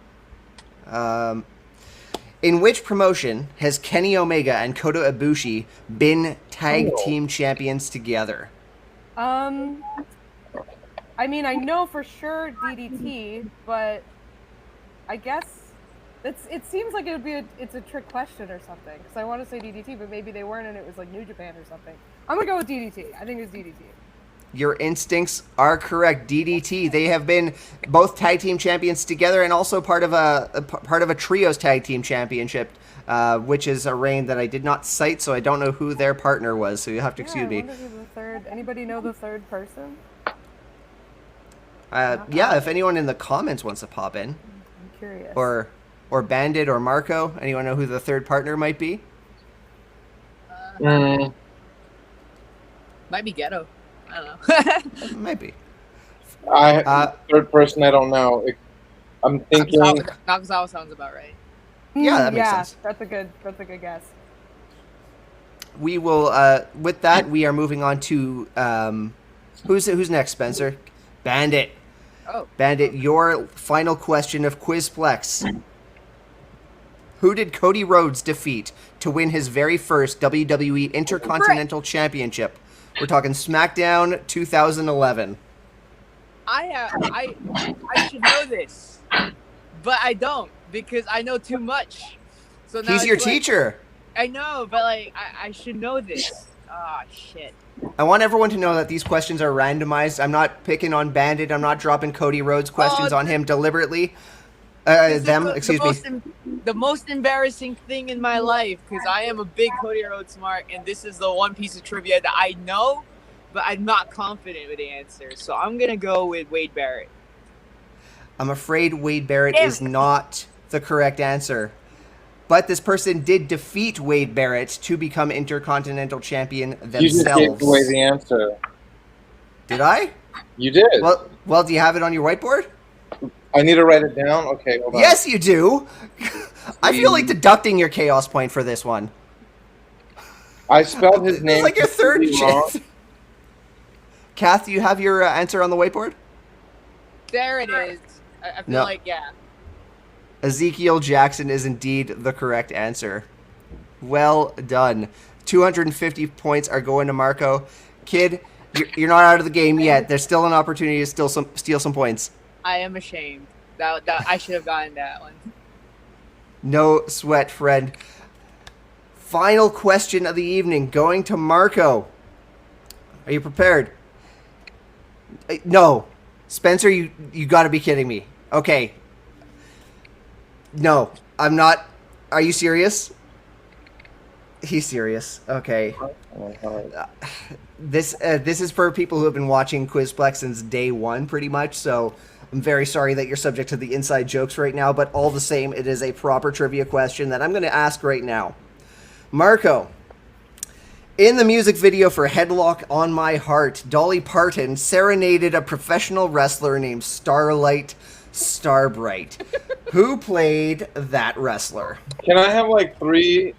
In which promotion has Kenny Omega and Kota Ibushi been tag team champions together? I mean, I know for sure DDT, but I guess it seems like it's a trick question or something. Because I want to say DDT, but maybe they weren't, and it was like New Japan or something. I'm gonna go with DDT. I think it was DDT. Your instincts are correct. DDT. They have been both tag team champions together, and also part of a trios tag team championship, which is a reign that I did not cite, so I don't know who their partner was. So you have to excuse me. I wonder who the third. Anybody know the third person? Yeah, if anyone in the comments wants to pop in, I'm curious. Or Bandit or Marco. Anyone know who the third partner might be? Might be Ghetto. I don't know. Might be. Third person, I don't know. I'm thinking. Nakazawa sounds about right. Yeah, that makes sense. That's a good guess. We will. With that, we are moving on to who's next, Spencer? Bandit. Oh. Bandit, your final question of Quizplex. Who did Cody Rhodes defeat to win his very first WWE Intercontinental Championship? We're talking SmackDown 2011. I should know this, but I don't because I know too much. So now he's your teacher. I know, but I should know this. Ah, shit. I want everyone to know that these questions are randomized. I'm not picking on Bandit. I'm not dropping Cody Rhodes questions on him deliberately. The most embarrassing thing in my life, because I am a big Cody Rhodes mark, and this is the one piece of trivia that I know, but I'm not confident with the answer. So I'm gonna go with Wade Barrett. I'm afraid Wade Barrett is not the correct answer. But this person did defeat Wade Barrett to become Intercontinental Champion themselves. You just gave away the answer. Did I? You did. Well, do you have it on your whiteboard? I need to write it down? Okay, hold on. Yes, you do. I feel like deducting your chaos point for this one. I spelled his name. It's like your third chance. Kath, do you have your answer on the whiteboard? There it is. I feel like, yeah. Ezekiel Jackson is indeed the correct answer. Well done. 250 points are going to Marco. Kid, you're not out of the game yet. There's still an opportunity to steal some points. I am ashamed. That I should have gotten that one. No sweat, friend. Final question of the evening, going to Marco. Are you prepared? No. Spencer, you got to be kidding me. Okay. No, I'm not. Are you serious? He's serious. Okay. This is for people who have been watching Quizplex since day one, pretty much. So I'm very sorry that you're subject to the inside jokes right now, but all the same, it is a proper trivia question that I'm going to ask right now. Marco, in the music video for Headlock on My Heart, Dolly Parton serenaded a professional wrestler named Starlight Starbright. Who played that wrestler? Can I have like 3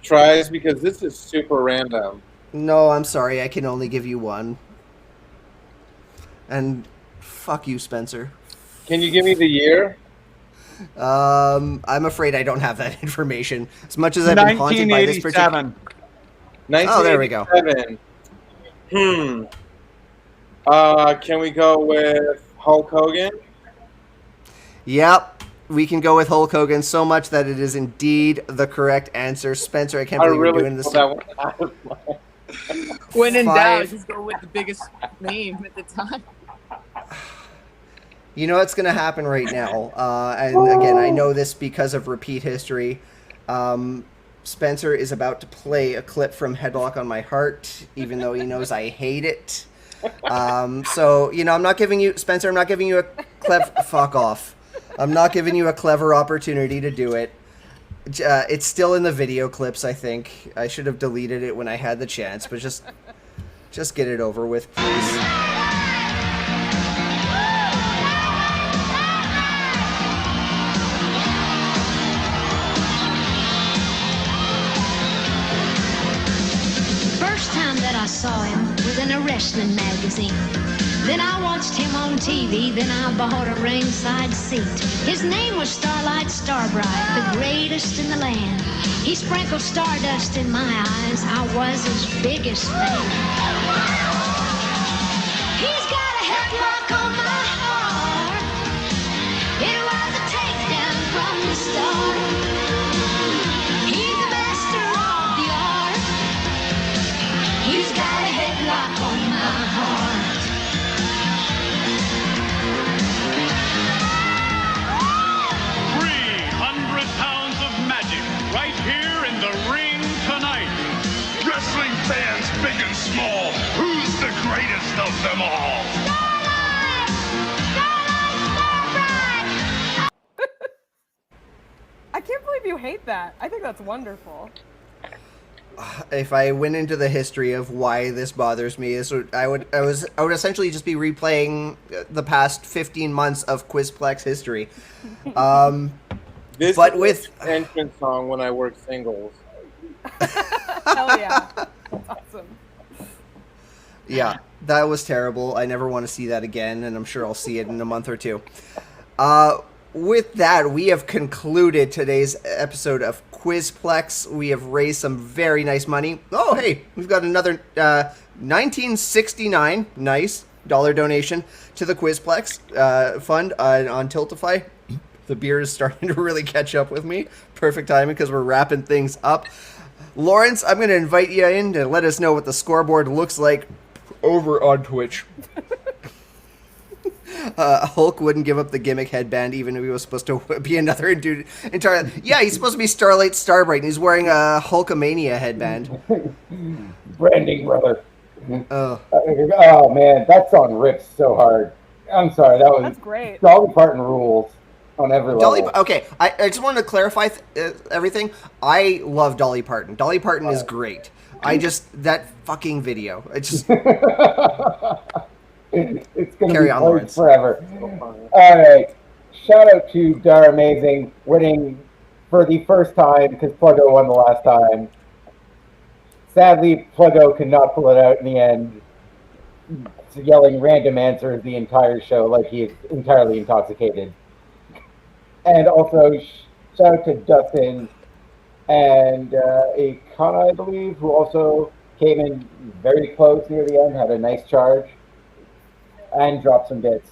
tries because this is super random? No, I'm sorry. I can only give you one. And fuck you, Spencer. Can you give me the year? I'm afraid I don't have that information. As much as I've been haunted by this particular... 1987. Oh, there we go. Can we go with Hulk Hogan? Yep. We can go with Hulk Hogan so much that it is indeed the correct answer. Spencer, I can't believe you're doing this. When in doubt, just go with the biggest name at the time. You know what's going to happen right now, and again, I know this because of repeat history. Spencer is about to play a clip from Headlock on My Heart, even though he knows I hate it. So, you know, I'm not giving you, Spencer, I'm not giving you a fuck off. I'm not giving you a clever opportunity to do it. It's still in the video clips, I think. I should have deleted it when I had the chance, but just get it over with, please. First time that I saw him was in a wrestling magazine. Then I watched him on TV, then I bought a ringside seat. His name was Starlight Starbright, the greatest in the land. He sprinkled stardust in my eyes, I was his biggest fan. He's got a headlock on my heart. It was a takedown from the start. He's the master of the art. He's got a headlock on my heart. 300 pounds of magic right here in the ring tonight. Wrestling fans big and small, who's the greatest of them all? I can't believe you hate that. I think that's wonderful. If I went into the history of why this bothers me, I would essentially just be replaying the past 15 months of Quizplex history. This but is with the entrance song when I work singles. Hell yeah. That's awesome. Yeah, that was terrible. I never want to see that again, and I'm sure I'll see it in a month or two. With that, we have concluded today's episode of Quizplex. We have raised some very nice money. Oh, hey, we've got another $19.69 nice dollar donation to the Quizplex fund on Tiltify. The beer is starting to really catch up with me. Perfect timing because we're wrapping things up. Lawrence, I'm going to invite you in to let us know what the scoreboard looks like over on Twitch. Hulk wouldn't give up the gimmick headband even if he was supposed to be another dude entirely. Yeah, he's supposed to be Starlight Starbright, and he's wearing a Hulkamania headband. Branding, brother. Oh man, that song rips so hard. I'm sorry, That's great. Dolly Parton rules on every level. Okay, I just wanted to clarify everything. I love Dolly Parton. Dolly Parton is great. That fucking video. It's just... It's going to Carry be on, played Lawrence. forever. All right. Shout out to Dar Amazing winning for the first time because Pluggo won the last time. Sadly, Pluggo could not pull it out in the end. Yelling random answers the entire show like he is entirely intoxicated. And also shout out to Dustin and Akana, I believe, who also came in very close near the end, had a nice charge, and dropped some bits.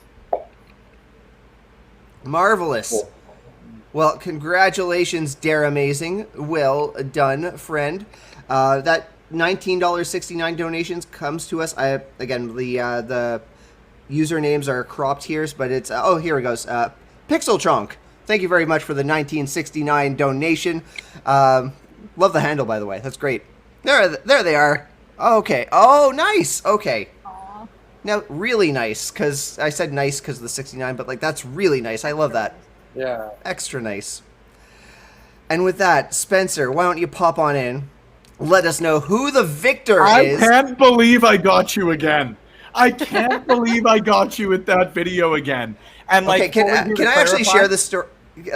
Marvelous. Cool. Well, congratulations, Dare Amazing. Well done, friend. That $19.69 donations comes to us. Again, the usernames are cropped here, but it's here it goes. Pixel Chunk. Thank you very much for the 1969 donation. Love the handle, by the way. That's great. There they are. Okay. Oh, nice. Okay. Aw. Now, really nice, because I said nice because of the 69, but like that's really nice. I love that. Yeah. Extra nice. And with that, Spencer, why don't you pop on in? Let us know who the victor is. I can't believe I got you again. I can't believe I got you with that video again. And like, okay, can I actually share the story?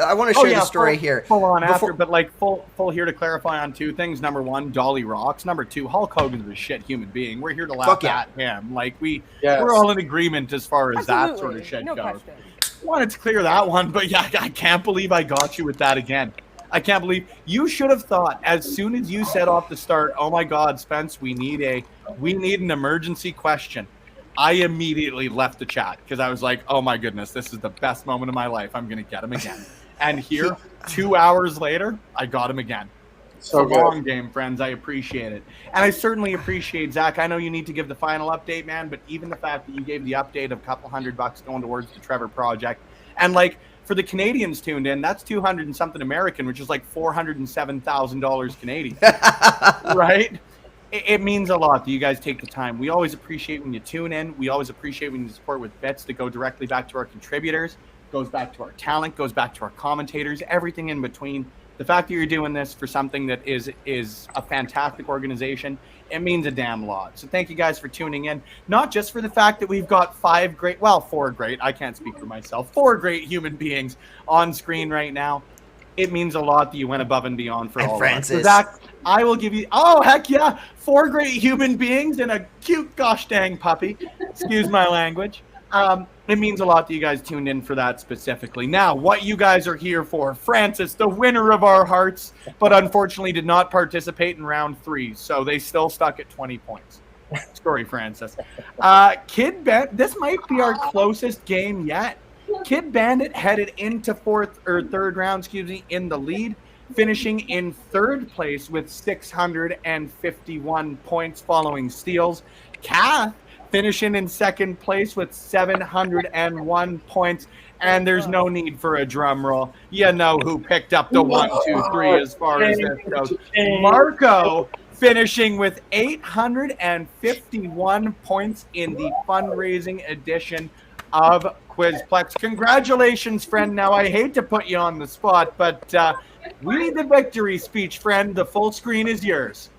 I want to share the story here. Full on after, but like full here to clarify on two things. Number one, Dolly rocks. Number two, Hulk Hogan's a shit human being. We're here to laugh at him. Like we're all in agreement as far as that sort of shit goes. Question. Wanted to clear that one, but yeah, I can't believe I got you with that again. I can't believe you should have thought as soon as you said off the start, oh my God, Spence, we need an emergency question. I immediately left the chat because I was like, oh my goodness, this is the best moment of my life. I'm going to get him again. And here, 2 hours later, I got him again. So it's a long game, friends. I appreciate it. And I certainly appreciate, Zach, I know you need to give the final update, man, but even the fact that you gave the update of a couple $100 going towards the Trevor Project. And like, for the Canadians tuned in, that's 200 and something American, which is like $407,000 Canadian. Right? It means a lot that you guys take the time. We always appreciate when you tune in. We always appreciate when you support with bits that go directly back to our contributors, goes back to our talent, goes back to our commentators, everything in between. The fact that you're doing this for something that is a fantastic organization, it means a damn lot. So thank you guys for tuning in. Not just for the fact that we've got four great, I can't speak for myself, 4 great human beings on screen right now. It means a lot that you went above and beyond for all Francis. of us. So Zach, I will give you, oh, heck yeah, 4 great human beings and a cute gosh dang puppy. Excuse my language. It means a lot that you guys tuned in for that specifically. Now, what you guys are here for, Francis, the winner of our hearts, but unfortunately did not participate in round 3, so they still stuck at 20 points. Sorry, Francis. Kid Bandit, this might be our closest game yet. Kid Bandit headed into third round, in the lead, finishing in 3rd place with 651 points following steals. Kath finishing in 2nd place with 701 points. And there's no need for a drum roll. You know who picked up the 1, 2, 3 as far as this goes. Marco finishing with 851 points in the fundraising edition of Quizplex. Congratulations, friend. Now, I hate to put you on the spot, but we need the victory speech, friend. The full screen is yours.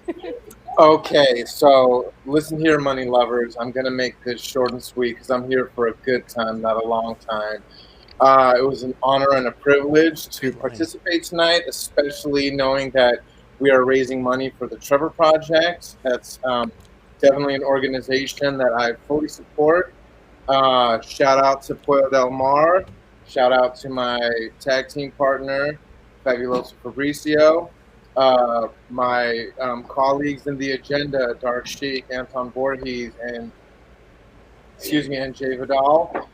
Okay, so listen here, money lovers. I'm going to make this short and sweet because I'm here for a good time, not a long time. It was an honor and a privilege to participate tonight, especially knowing that we are raising money for the Trevor Project. That's definitely an organization that I fully support. Shout out to Pollo Del Mar. Shout out to my tag team partner, Fabuloso Fabricio. My colleagues in the agenda, Dark Sheik, Anton Voorhees, and Jay Vidal.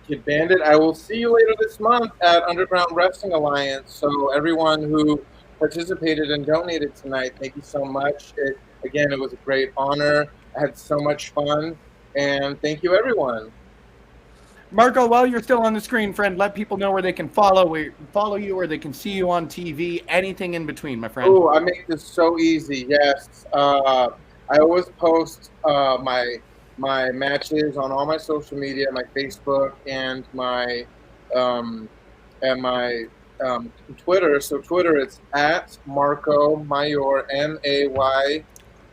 Kid Bandit, I will see you later this month at Underground Wrestling Alliance. So everyone who participated and donated tonight, thank you so much. It was a great honor. I had so much fun. And thank you, everyone. Marco, while you're still on the screen, friend, let people know where they can follow you, where they can see you on TV, anything in between, my friend. Oh, I make this so easy. Yes, I always post my matches on all my social media, my Facebook and my Twitter. So Twitter, it's at Marco Mayur,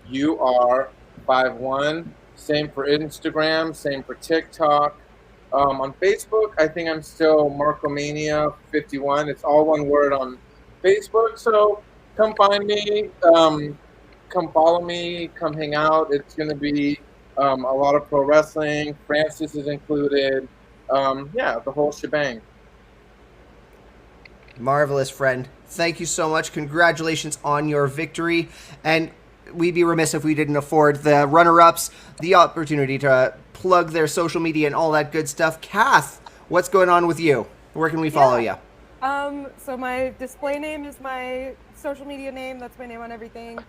MAYUR51. Same for Instagram, same for TikTok. On Facebook, I think I'm still Marcomania51. It's all one word on Facebook. So come find me, come follow me, come hang out. It's going to be a lot of pro wrestling. Francis is included. The whole shebang. Marvelous, friend. Thank you so much. Congratulations on your victory. And we'd be remiss if we didn't afford the runner-ups the opportunity to plug their social media and all that good stuff. Kath, what's going on with you? Where can we follow you? So my display name is my social media name. That's my name on everything.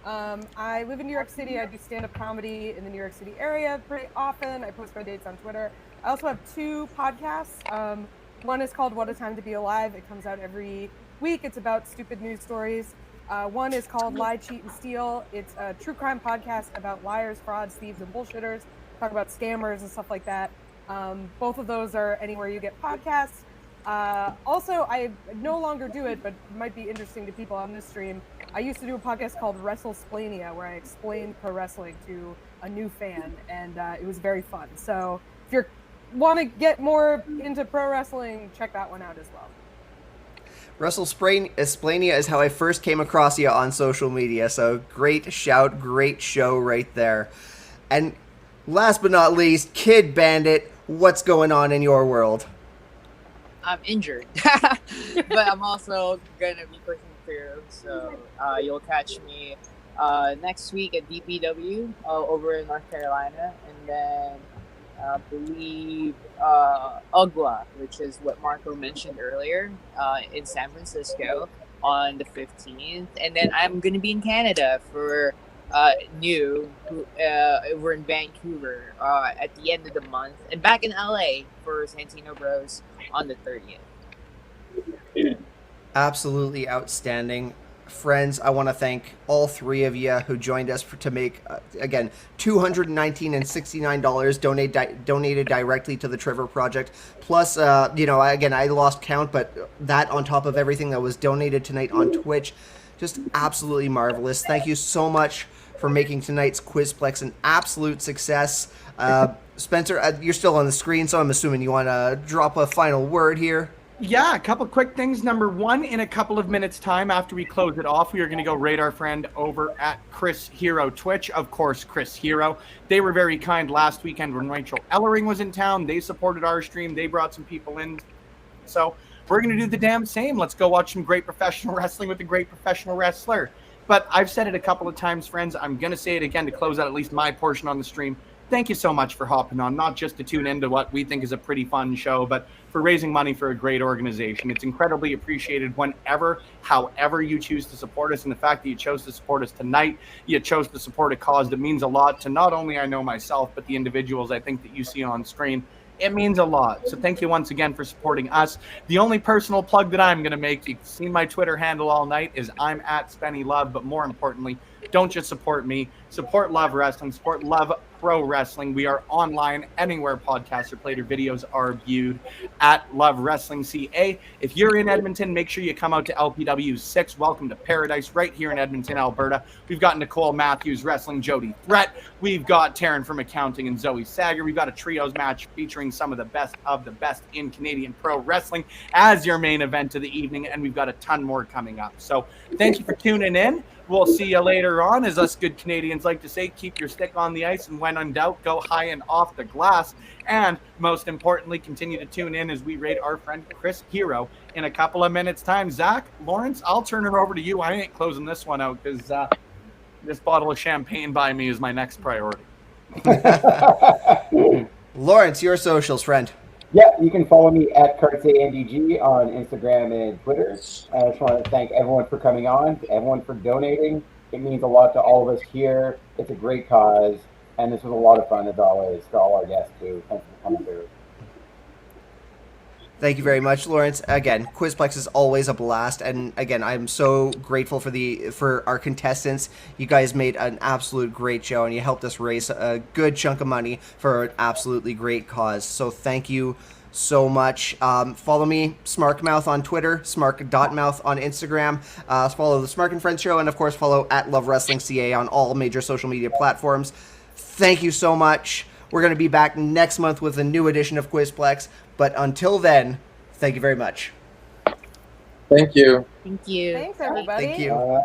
I live in New York City. I do stand-up comedy in the New York City area pretty often. I post my dates on Twitter. I also have 2 podcasts. One is called What a Time to Be Alive. It comes out every week. It's about stupid news stories. One is called Lie, Cheat, and Steal. It's a true crime podcast about liars, frauds, thieves, and bullshitters. Talk about scammers and stuff like that. Both of those are anywhere you get podcasts. Also, I no longer do it, but it might be interesting to people on this stream. I used to do a podcast called WrestleSplania, where I explained pro wrestling to a new fan, and it was very fun. So if you want to get more into pro wrestling, check that one out as well. WrestleSplania is how I first came across you on social media, so great shout, great show right there. And last but not least, Kid Bandit, what's going on in your world? I'm injured, but I'm also gonna be pushing through. So you'll catch me next week at DPW over in North Carolina, and then I believe UGLA, which is what Marco mentioned earlier, in San Francisco on the 15th, and then I'm gonna be in Canada for over in Vancouver at the end of the month, and back in LA for Santino Bros on the 30th. Absolutely outstanding. Friends, I want to thank all 3 of you who joined us to make, again, $219 and $69 donated directly to the Trevor Project. Plus, again, I lost count, but that on top of everything that was donated tonight on Twitch, just absolutely marvelous. Thank you so much for making tonight's Quizplex an absolute success. Spencer, you're still on the screen, so I'm assuming you want to drop a final word here. Yeah, a couple quick things. Number one, in a couple of minutes' time after we close it off, we are going to go raid our friend over at Chris Hero Twitch. Of course, Chris Hero. They were very kind last weekend when Rachel Ellering was in town. They supported our stream. They brought some people in. So we're going to do the damn same. Let's go watch some great professional wrestling with a great professional wrestler. But I've said it a couple of times, friends. I'm going to say it again to close out at least my portion on the stream. Thank you so much for hopping on, not just to tune into what we think is a pretty fun show, but for raising money for a great organization. It's incredibly appreciated whenever, however you choose to support us. And the fact that you chose to support us tonight, you chose to support a cause that means a lot to not only I know myself, but the individuals I think that you see on screen. It means a lot. So thank you once again for supporting us. The only personal plug that I'm going to make, you've seen my Twitter handle all night, is I'm at Spenny Love. But more importantly, don't just support me. Support Love Wrestling. Support Love Pro Wrestling. We are online anywhere podcasts are played or videos are viewed at Love Wrestling CA. If you're in Edmonton, make sure you come out to LPW 6. Welcome to Paradise right here in Edmonton, Alberta. We've got Nicole Matthews wrestling Jody Threat. We've got Taryn from Accounting and Zoe Sager. We've got a trios match featuring some of the best in Canadian pro wrestling as your main event of the evening, and we've got a ton more coming up. So thank you for tuning in. We'll see you later on. As us good Canadians like to say, keep your stick on the ice, and when in doubt, go high and off the glass. And most importantly, continue to tune in as we rate our friend Chris Hero in a couple of minutes' time. Zach, Lawrence, I'll turn it over to you. I ain't closing this one out because this bottle of champagne by me is my next priority. Lawrence, your socials, friend. Yeah, you can follow me at CartSayNDG on Instagram and Twitter. I just want to thank everyone for coming on, everyone for donating. It means a lot to all of us here. It's a great cause, and this was a lot of fun as always to all our guests too. Thanks for coming through. Thank you very much, Lawrence. Again, Quizplex is always a blast, and again, I'm so grateful for our contestants. You guys made an absolute great show, and you helped us raise a good chunk of money for an absolutely great cause. So thank you so much. Follow me, Smarkmouth on Twitter, Smark.mouth on Instagram. Follow the Smark and Friends show, and of course, follow at Love Wrestling CA on all major social media platforms. Thank you so much. We're going to be back next month with a new edition of Quizplex. But until then, thank you very much. Thank you. Thank you. Thanks, everybody. Thank you.